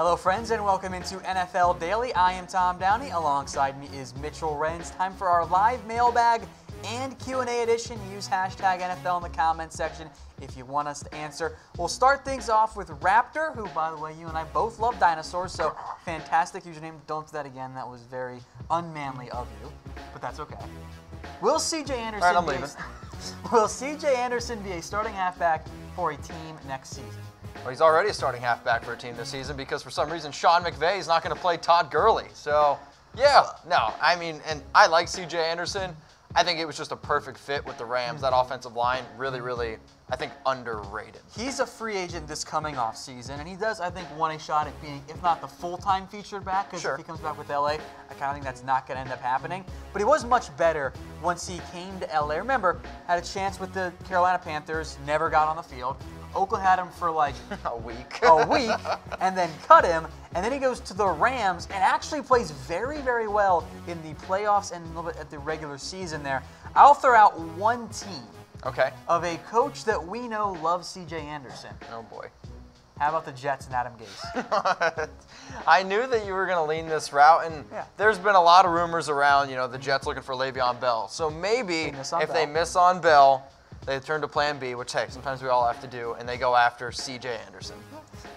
Hello friends and welcome into NFL Daily. I am Tom Downey. Alongside me is Mitchell Renz. Time for our live mailbag and Q&A edition. Use hashtag NFL in the comments section if you want us to answer. We'll start things off with Raptor, who, by the way, you and I both love dinosaurs, so fantastic username. Don't do that again. That was very unmanly of you, but that's okay. Will C.J. Anderson, all right, I'm leaving. Will C.J. Anderson be a starting halfback for a team next season? Well, he's already a starting halfback for a team this season because for some reason Sean McVay is not going to play Todd Gurley. So, yeah, no, I mean, and I like C.J. Anderson. I think it was just a perfect fit with the Rams. That offensive line really, I think, underrated. He's a free agent this coming off season, and he does, I think, want a shot at being, if not the full-time featured back, because if he comes back with LA, I kind of think that's not going to end up happening. But he was much better once he came to LA. Remember, had a chance with the Carolina Panthers, never got on the field. Oakland had him for like a week, and then cut him, and then he goes to the Rams and actually plays very well in the playoffs and a little bit at the regular season there. I'll throw out one team of a coach that we know loves C.J. Anderson. Oh boy. How about the Jets and Adam Gase? I knew that you were going to lean this route, and there's been a lot of rumors around, you know, the Jets looking for Le'Veon Bell. So maybe if they miss on Bell, they turn to plan B, which, hey, sometimes we all have to do, and they go after C.J. Anderson.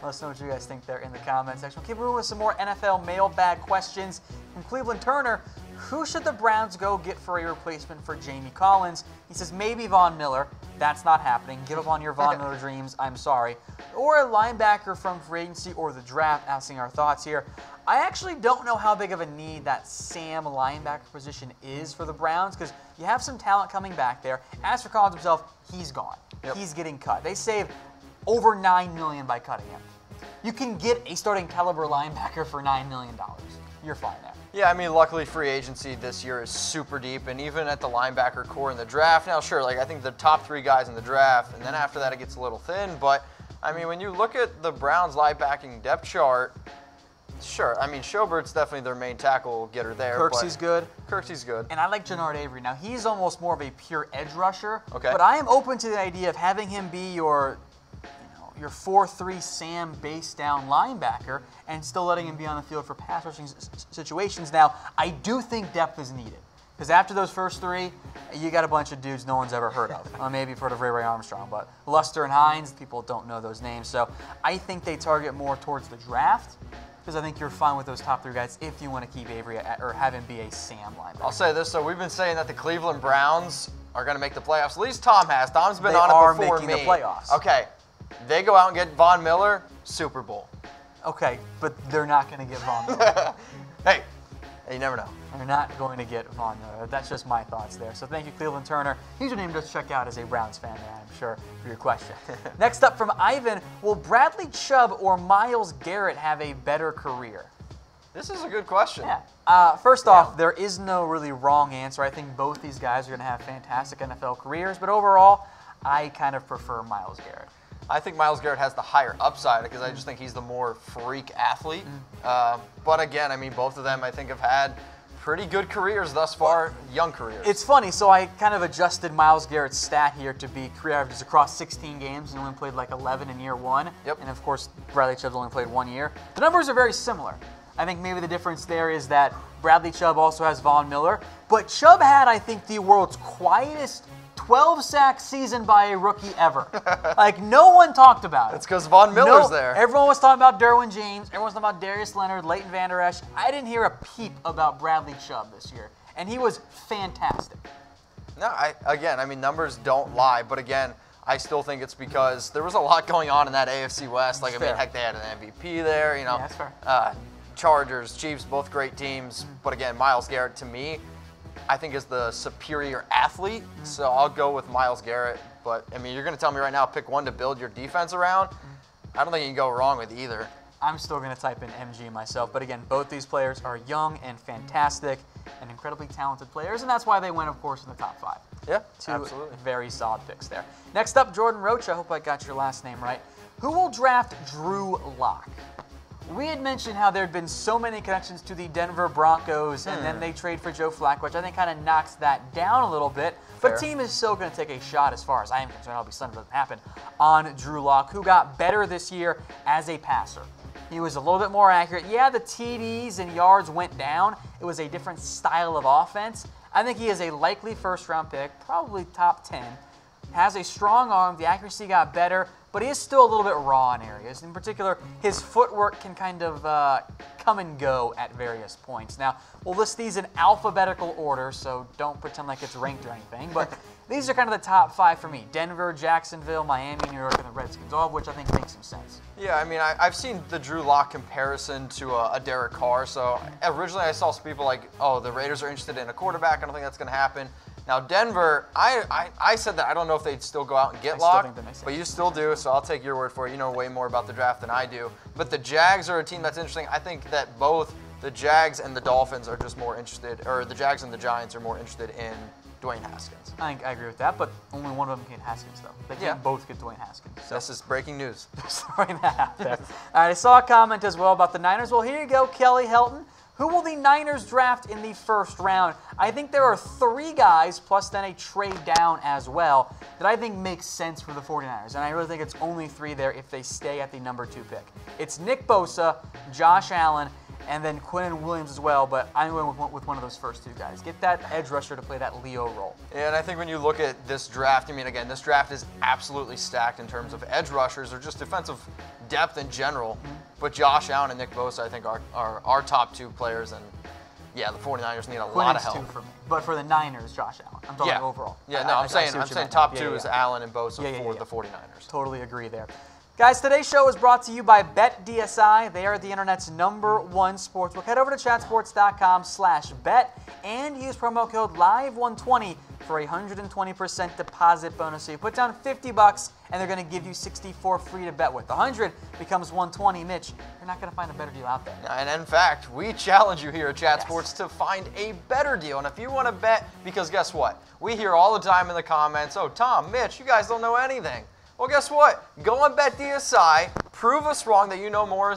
Let us know what you guys think there in the comment section. We'll keep moving with some more NFL mailbag questions from Cleveland Turner. Who should the Browns go get for a replacement for Jamie Collins? He says maybe Von Miller. That's not happening. Give up on your Von Miller dreams. I'm sorry. Or a linebacker from free agency or the draft, asking our thoughts here. I actually don't know how big of a need that Sam linebacker position is for the Browns because you have some talent coming back there. As for Collins himself, he's gone. He's getting cut. They saved over $9 million by cutting him. You can get a starting caliber linebacker for $9 million. You're fine there. Yeah, I mean, luckily free agency this year is super deep, and even at the linebacker core in the draft, now sure, like I think the top 3 guys in the draft, and then after that it gets a little thin, but I mean, when you look at the Browns linebacking depth chart, sure, I mean, Schobert's definitely their main tackle getter there. Kirksey's good. Kirksey's good. And I like Jannard Avery. Now, he's almost more of a pure edge rusher, okay, but I am open to the idea of having him be your 4-3 Sam base down linebacker and still letting him be on the field for pass rushing situations. Now, I do think depth is needed because after those first 3, you got a bunch of dudes no one's ever heard of. Maybe you've heard of Ray Armstrong, but Luster and Hines, people don't know those names. So I think they target more towards the draft because I think you're fine with those top 3 guys if you want to keep Avery or have him be a Sam linebacker. I'll say this, so we've been saying that the Cleveland Browns are going to make the playoffs. At least Tom has. Tom's been on it before me. They are making the playoffs. Okay. They go out and get Von Miller, Super Bowl. Okay, but they're not going to get Von Miller. Hey, you never know. They're not going to get Von Miller. That's just my thoughts there. So thank you, Cleveland Turner. Here's your name to check out as a Browns fan, I'm sure, for your question. Next up from Ivan, will Bradley Chubb or Myles Garrett have a better career? This is a good question. Yeah. First off, there is no really wrong answer. I think both these guys are going to have fantastic NFL careers, but overall, I kind of prefer Myles Garrett. I think Myles Garrett has the higher upside because I just think he's the more freak athlete. But again, I mean, both of them I think have had pretty good careers thus far, young careers. It's funny, so I kind of adjusted Myles Garrett's stat here to be career averages across 16 games and only played like 11 in year 1. And of course, Bradley Chubb's only played 1 year. The numbers are very similar. I think maybe the difference there is that Bradley Chubb also has Von Miller, but Chubb had, I think, the world's quietest 12-sack season by a rookie ever. Like, no one talked about it. It's because Von Miller's there. Everyone was talking about Derwin James. Everyone was talking about Darius Leonard, Leighton Vander Esch. I didn't hear a peep about Bradley Chubb this year, and he was fantastic. No, again, I mean, numbers don't lie, but again, I still think it's because there was a lot going on in that AFC West. Like, I mean, heck, they had an MVP there, you know. Yeah, that's fair. Chargers, Chiefs, both great teams. But again, Myles Garrett, to me, I think is the superior athlete, so I'll go with Myles Garrett. But, I mean, you're going to tell me right now, pick one to build your defense around. I don't think you can go wrong with either. I'm still going to type in MG myself. But, again, both these players are young and fantastic and incredibly talented players, and that's why they win, of course, in the top 5. Yeah, 2 absolutely. Very solid picks there. Next up, Jordan Roach. I hope I got your last name right. Who will draft Drew Lock? We had mentioned how there had been so many connections to the Denver Broncos, and then they trade for Joe Flacco, which I think kind of knocks that down a little bit. But team is still going to take a shot, as far as I am concerned, I'll be stunned if it doesn't happen, on Drew Lock, who got better this year as a passer. He was a little bit more accurate. Yeah, the TDs and yards went down. It was a different style of offense. I think he is a likely first-round pick, probably top 10. Has a strong arm. The accuracy got better, but he is still a little bit raw in areas. In particular, his footwork can kind of come and go at various points. Now, we'll list these in alphabetical order, so don't pretend like it's ranked or anything, but these are kind of the top 5 for me. Denver, Jacksonville, Miami, New York, and the Redskins, all of which I think makes some sense. Yeah, I mean, I've seen the Drew Lock comparison to a Derek Carr. So originally I saw some people like, oh, the Raiders are interested in a quarterback. I don't think that's going to happen. Now, Denver, I said that I don't know if they'd still go out and get Lock, but you still do, so I'll take your word for it. You know way more about the draft than I do. But the Jags are a team that's interesting. I think that both the Jags and the Dolphins are just more interested, or the Jags and the Giants are more interested in Dwayne Haskins. I agree with that, but only one of them can get Haskins, though. They can't both get Dwayne Haskins. So. This is breaking news. Just throwing that out there. All right, I saw a comment as well about the Niners. Well, here you go, Kelly Helton. Who will the Niners draft in the first round? I think there are 3 guys, plus then a trade down as well, that I think makes sense for the 49ers. And I really think it's only 3 there if they stay at the number 2 pick. It's Nick Bosa, Josh Allen, and then Quinnen Williams as well, but I'm going with one of those first 2 guys. Get that edge rusher to play that Leo role. Yeah, and I think when you look at this draft, I mean, again, this draft is absolutely stacked in terms of edge rushers or just defensive depth in general. But Josh Allen and Nick Bosa, I think, are our top 2 players, and yeah, the 49ers need a lot of help. 2 for me. But for the Niners, Josh Allen. I'm talking overall. Yeah, no, I'm saying top 2 is Allen and Bosa for the 49ers. Totally agree there. Guys, today's show is brought to you by BetDSI. They are the internet's #1 sportsbook. Head over to chatsports.com/bet and use promo code LIVE120 for a 120% deposit bonus. So you put down $50 and they're going to give you 64 free to bet with. 100 becomes 120. Mitch, you're not going to find a better deal out there. And in fact, we challenge you here at Chat Sports to find a better deal. And if you want to bet, because guess what? We hear all the time in the comments, oh, Tom, Mitch, you guys don't know anything. Well, guess what? Go on BetDSI, prove us wrong that you know more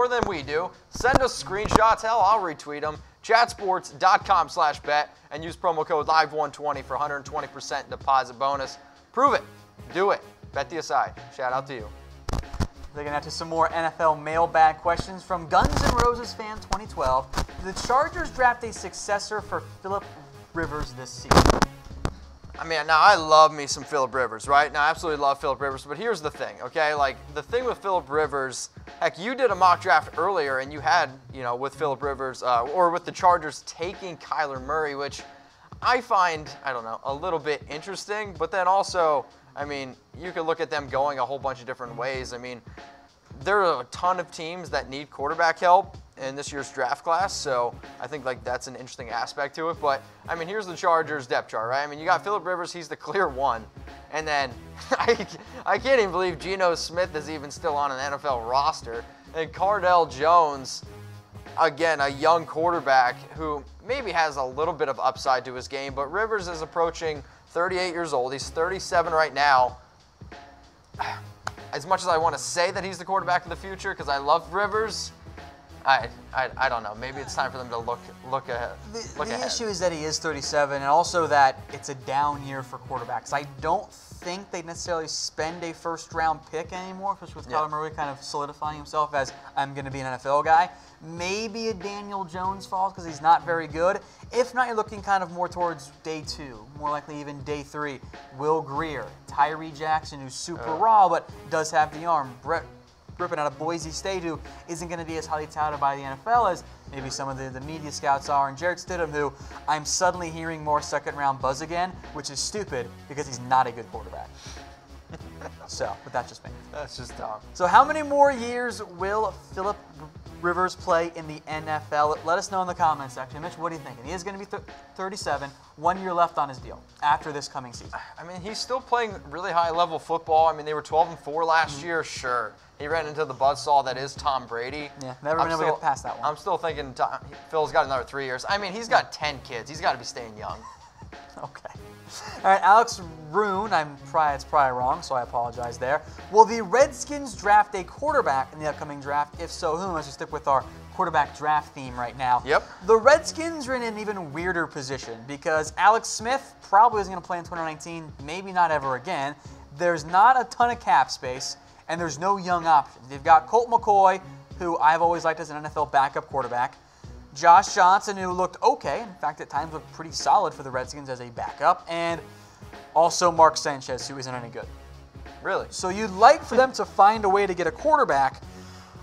than we do. Send us screenshots. Hell, I'll retweet them. Chatsports.com/bet and use promo code LIVE120 for 120% deposit bonus. Prove it. Do it. BetDSI. Shout out to you. Looking at to some more NFL mailbag questions from Guns N' Roses fan 2012. Do the Chargers draft a successor for Phillip Rivers this season? I mean, now I love me some Phillip Rivers, right? Now I absolutely love Phillip Rivers, but here's the thing, okay? Like, the thing with Phillip Rivers, heck, you did a mock draft earlier and you had, with Phillip Rivers, or with the Chargers taking Kyler Murray, which I find, I don't know, a little bit interesting, but then also, I mean, you could look at them going a whole bunch of different ways. I mean, there are a ton of teams that need quarterback help in this year's draft class, so I think that's an interesting aspect to it. But I mean, here's the Chargers depth chart, right? I mean, you got Phillip Rivers, he's the clear 1, and then I can't even believe Geno Smith is even still on an NFL roster. And Cardell Jones, again, a young quarterback who maybe has a little bit of upside to his game, but Rivers is approaching 38 years old. He's 37 right now. As much as I want to say that he's the quarterback of the future, because I love Rivers, I don't know. Maybe it's time for them to look ahead. The issue is that he is 37, and also that it's a down year for quarterbacks. I don't think they necessarily spend a first-round pick anymore, especially with Kyler Murray kind of solidifying himself as I'm going to be an NFL guy. Maybe a Daniel Jones falls because he's not very good. If not, you're looking kind of more towards day 2, more likely even day 3. Will Greer, Tyree Jackson, who's super raw but does have the arm. Brett Rippin out of Boise State, who isn't going to be as highly touted by the NFL as maybe some of the media scouts are. And Jarrett Stidham, who I'm suddenly hearing more second-round buzz again, which is stupid because he's not a good quarterback. But that's just me. That's just dumb. So how many more years will Phillip Rivers play in the NFL? Let us know in the comments section. Mitch, what are you thinking? He is going to be 37, 1 year left on his deal after this coming season. I mean, he's still playing really high-level football. I mean, they were 12-4 last year, sure. He ran into the buzzsaw that is Tom Brady. Yeah, never been able to get past that one. I'm still thinking Phil's got another 3 years. I mean, he's got 10 kids. He's got to be staying young. Okay. All right, Alex Rune, it's probably wrong, so I apologize there. Will the Redskins draft a quarterback in the upcoming draft? If so, whom? As we stick with our quarterback draft theme right now. Yep. The Redskins are in an even weirder position because Alex Smith probably isn't going to play in 2019, maybe not ever again. There's not a ton of cap space, and there's no young options. They've got Colt McCoy, who I've always liked as an NFL backup quarterback. Josh Johnson, who looked okay. In fact, at times looked pretty solid for the Redskins as a backup. And also Mark Sanchez, who isn't any good. Really? So you'd like for them to find a way to get a quarterback,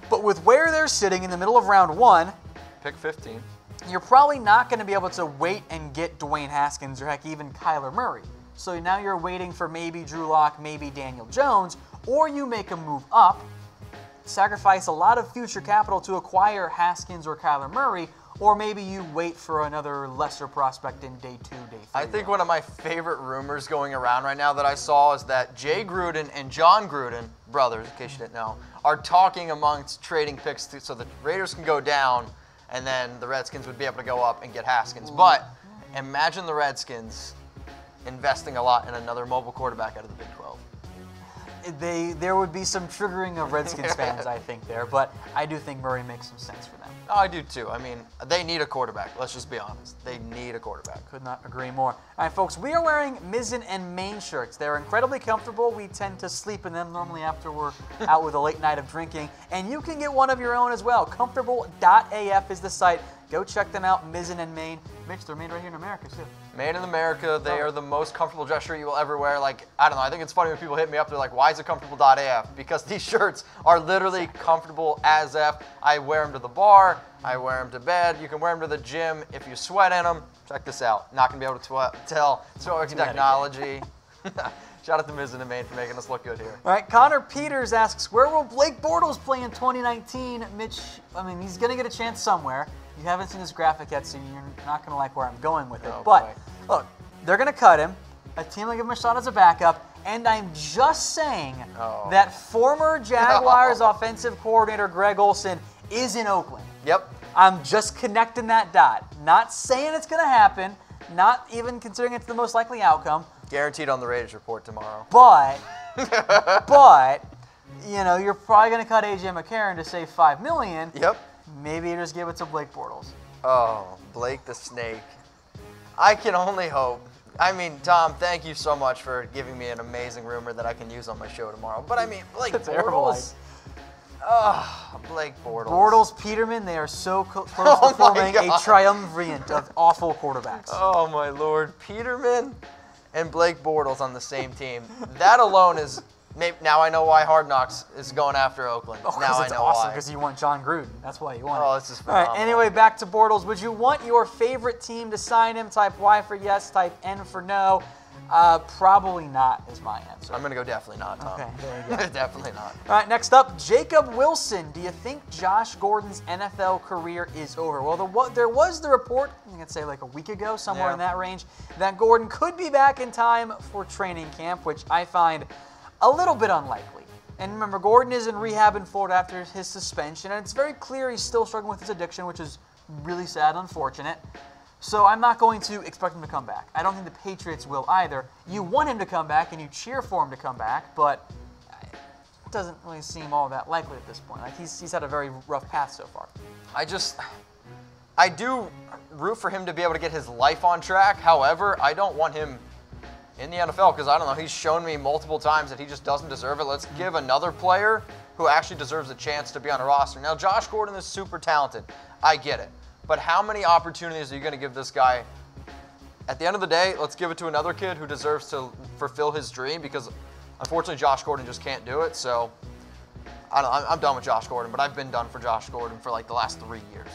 but with where they're sitting in the middle of round 1, pick 15, you're probably not going to be able to wait and get Dwayne Haskins or heck even Kyler Murray. So now you're waiting for maybe Drew Lock, maybe Daniel Jones, or you make a move up, sacrifice a lot of future capital to acquire Haskins or Kyler Murray, or maybe you wait for another lesser prospect in day 2, day 3. I think one of my favorite rumors going around right now that I saw is that Jay Gruden and John Gruden, brothers, in case you didn't know, are talking amongst trading picks so the Raiders can go down and then the Redskins would be able to go up and get Haskins. But imagine the Redskins investing a lot in another mobile quarterback out of the Big 12. There would be some triggering of Redskins fans, I think, there, but I do think Murray makes some sense for them. Oh, I do too. I mean, they need a quarterback. Let's just be honest. They need a quarterback. Could not agree more. All right, folks, we are wearing Mizen and Main shirts. They're incredibly comfortable. We tend to sleep in them normally after we're out with a late night of drinking. And you can get one of your own as well. Comfortable.af is the site. Go check them out, Mizen and Main. Mitch, they're made right here in America, too. Made in America. They are the most comfortable dress shirt you will ever wear. Like, I don't know. I think it's funny when people hit me up. They're like, why is it comfortable.af? Because these shirts are literally comfortable as F. I wear them to the bar. I wear them to bed. You can wear them to the gym if you sweat in them. Check this out. Not going to be able to tell. Sweat technology. Shout out to Mizen and Main for making us look good here. All right, Connor Peters asks, where will Blake Bortles play in 2019? Mitch, I mean, he's going to get a chance somewhere. You haven't seen this graphic yet, so you're not going to like where I'm going with it. Oh, but, boy. Look, they're going to cut him. A team will give him a shot as a backup. And I'm just saying that former Jaguars offensive coordinator Greg Olsen is in Oakland. Yep. I'm just connecting that dot. Not saying it's going to happen. Not even considering it's the most likely outcome. Guaranteed on the Raiders report tomorrow. But, you know, you're probably going to cut A.J. McCarron to save $5 million. Yep. Maybe you just give it to Blake Bortles. Oh, Blake the Snake. I can only hope. I mean, Tom, thank you so much for giving me an amazing rumor that I can use on my show tomorrow. But I mean, Blake Bortles. Oh, Blake Bortles. Bortles, Peterman, they are so close to forming a triumvirate of awful quarterbacks. Oh, my Lord. Peterman and Blake Bortles on the same team. That alone is... Now I know why Hard Knocks is going after Oakland. Oh, now I it's know awesome why. Because you want John Gruden. That's why you want it. Oh, this is All phenomenal. right, anyway, back to Bortles. Would you want your favorite team to sign him? Type Y for yes, type N for no. Probably not is my answer. I'm going to go definitely not, Tom. Okay, there you go. Definitely not. All right, next up, Jacob Wilson. Do you think Josh Gordon's NFL career is over? Well, there was the report, I can say like a week ago, somewhere in that range, that Gordon could be back in time for training camp, which I find a little bit unlikely. And remember, Gordon is in rehab in Florida after his suspension, and it's very clear he's still struggling with his addiction, which is really sad and unfortunate. So I'm not going to expect him to come back. I don't think the Patriots will either. You want him to come back, and you cheer for him to come back, but it doesn't really seem all that likely at this point. Like he's had a very rough path so far. I do root for him to be able to get his life on track. However, I don't want him in the NFL because, I don't know, he's shown me multiple times that he just doesn't deserve it. Let's give another player who actually deserves a chance to be on a roster. Now, Josh Gordon is super talented. I get it. But how many opportunities are you going to give this guy? At the end of the day, let's give it to another kid who deserves to fulfill his dream because, unfortunately, Josh Gordon just can't do it. So, I don't know, I'm done with Josh Gordon, but I've been done for Josh Gordon for like the last 3 years.